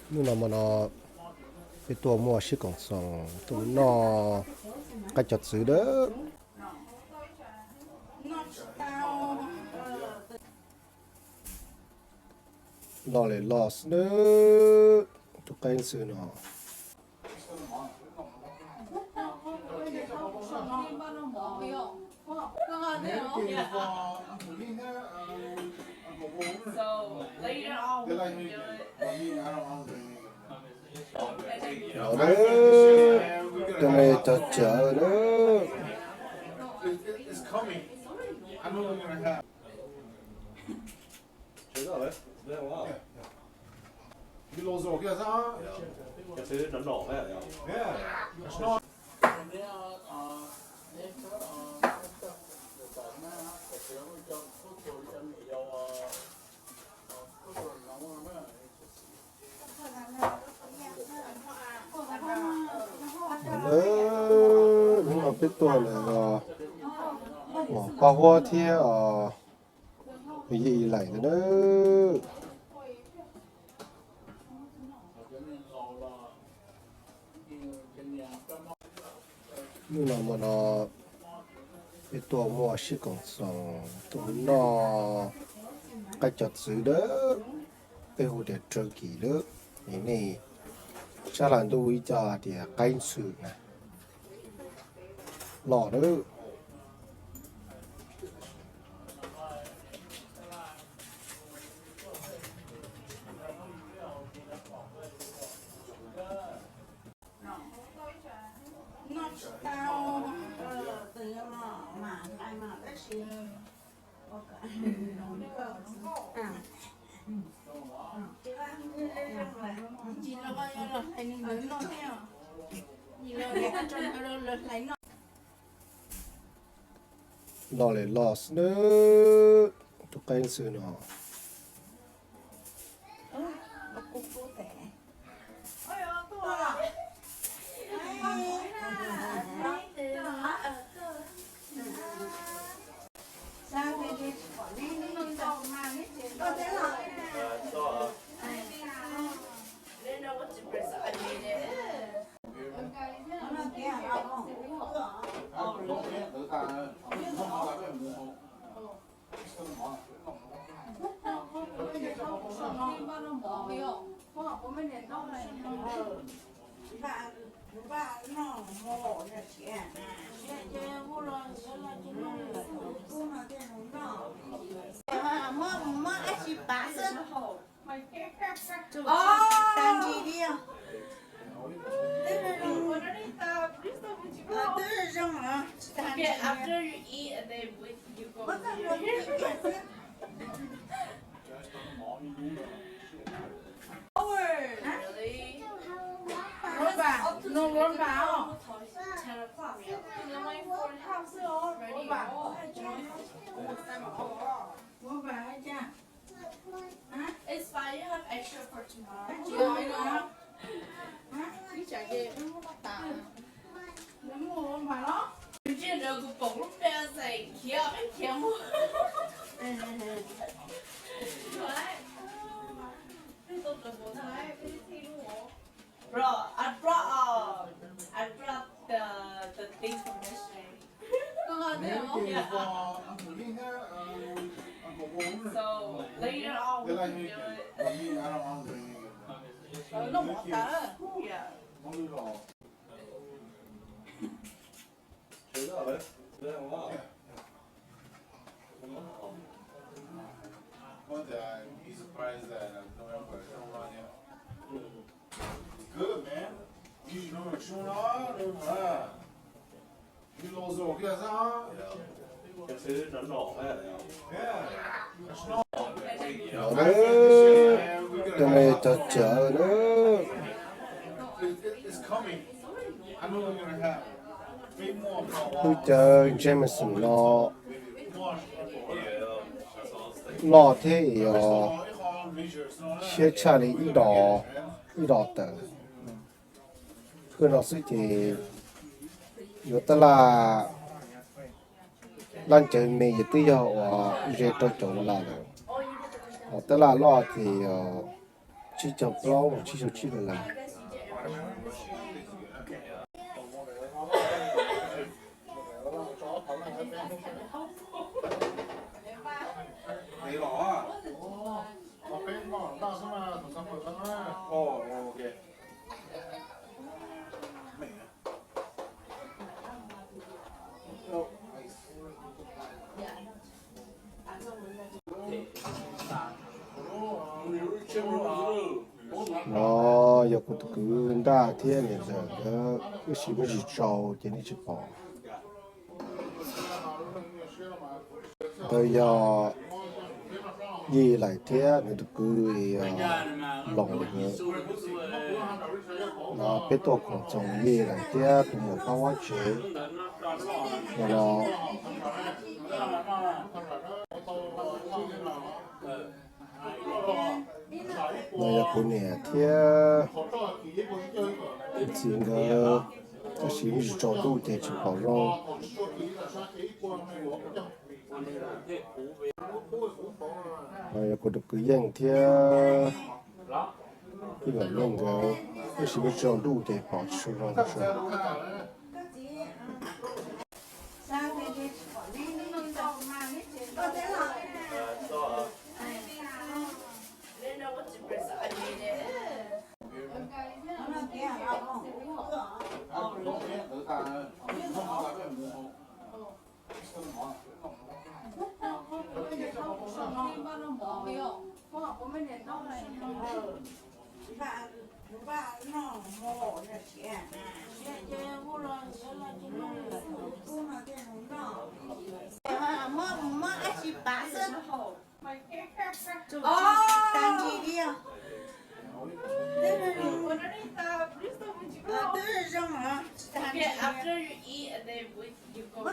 nhưng mà nó cái tua mua xí còn xong tụi nó cái chặt xứ đó lo lại lo nữa tụi cái xứ nó nó đó cái này cho chợ đó nhưng mà biết tua là có hoa thì cái gì lại nữa nhưng mà nó cái tua mua xí còn xong tụi nó cái chặt xứ đó cái hồ để trơ kỳ đó này chắc là tôi cho thì cái sự này lò đó lò lại lo nữa tụi cái sự nó Okay, after you eat and then you go. Really? No run vào. 10 o'clock. You're my fourth house already. Run vào cha. It's fine, you have extra for tomorrow. Chưa nữa. Đi chạy về nó bắt tà. Nó mua run vào đó. You did a good bowl of bears, like, yeah, I can't. Bro, I brought the things from yesterday. Yeah. So later on we can do it. Nó bỏ tà. Yeah. He's surprised that November is not run yet. Good, man. You know what you're on? You know so good, huh? Cái thứ nó nổ hết rồi. Yeah. nó đó cái này cho chợ đó It's coming. I know we're gonna have way more tôi chờ Jameson nó more. lo thế Measures, no? xe cha đi ít đỏ tờ cứ nó sẽ chỉ yếu tố là lan chơi mì gì tí giờ dễ cho chỗ là rồi tức là lo thì chỉ cho plau một chỉ cho chỉ là Thấy rõ à? Có bên bọn ta xem mà, tụi xem một lần á. Ồ, ok. Mẹ. nó giờ cũng cứ đa thiên này giờ cái gì mới chỉ trâu thì nó chỉ bỏ tôi giờ gì lại thế người ta cứ lòng nữa nó biết tôi còn trồng gì lại thế tụi một bao quá chế nó nó giờ cũng nè thế chỉ cái gì mới chỉ trâu đủ thì chỉ bỏ rồi rồi có được cái dạng thì cái loại lông cái gì mới trâu đủ thì bỏ xuống rồi Okay, after you eat and then you go.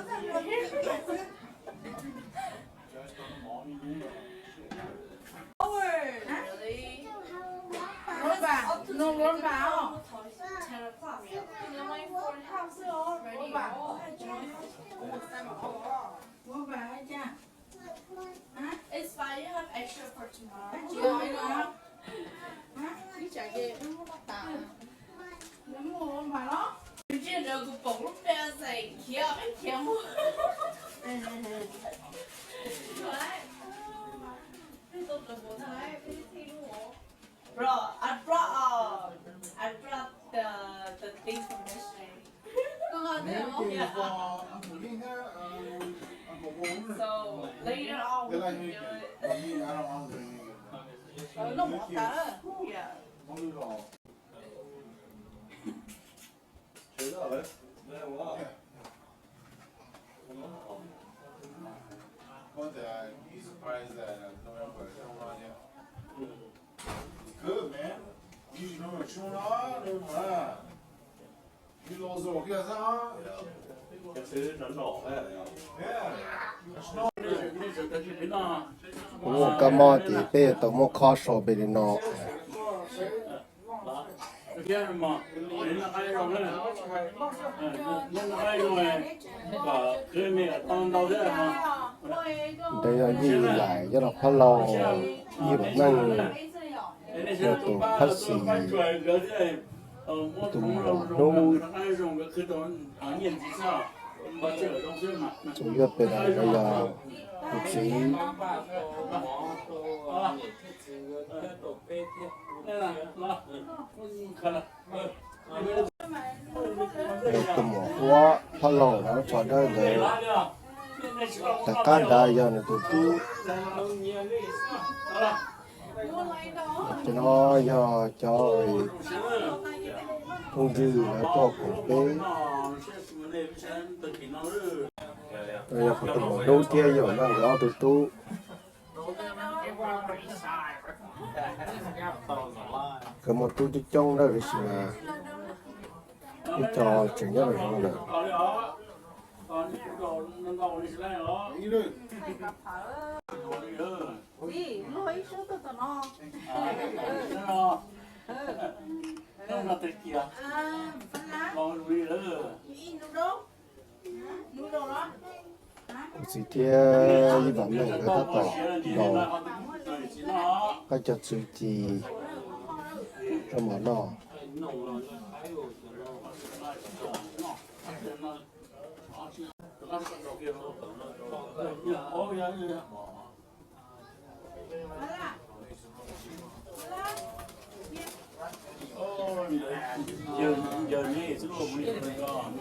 Really? No run vào. 10 o'clock. You're waiting for the house already. Mua vào cha. It's fine. You have extra for tomorrow. Chưa nữa. Đi chạy về nó không tả. Nó mua vào đó. You didn't know the bowl of bears like, yeah, I can't. Bro, I brought the thing from yesterday. So later on we can do it. Nó bỏ tả. Yeah. One day I'd be surprised that November is not on yet. It's good, man. You know what you're on, you know so good, huh? Cái thứ nó nổ hết rồi. Yeah. mua cái mò thì bây giờ mua khó số bây giờ nó Cái mà đến là ai rồi đấy. Nhân là ai rồi. Và cái mẹ con đâu đấy mà. đây là gì lại cho nó phát lo như vậy năng rồi tụ phát xì tụ nô chủ yếu bây giờ một chỉ tụ một hoa phát lo nó cho đó để tất cả đại giờ nó tụ tu cho nó cho không dư là cho cổ bé bây giờ phải tụ một đôi tia rồi nó lo tụ tu cái một tu chỉ trông đó cái gì mà cái trò chuyện nhất là không được Đi, lôi số tao tao nó. Nó là cái kia. Phân lá. Con đi nữa. Đi nụ đâu? Nụ đâu đó? chỉ tia như vậy mình người ta tỏ đồ cái cho chữ thì trong mỏ nọ giờ này chứ không có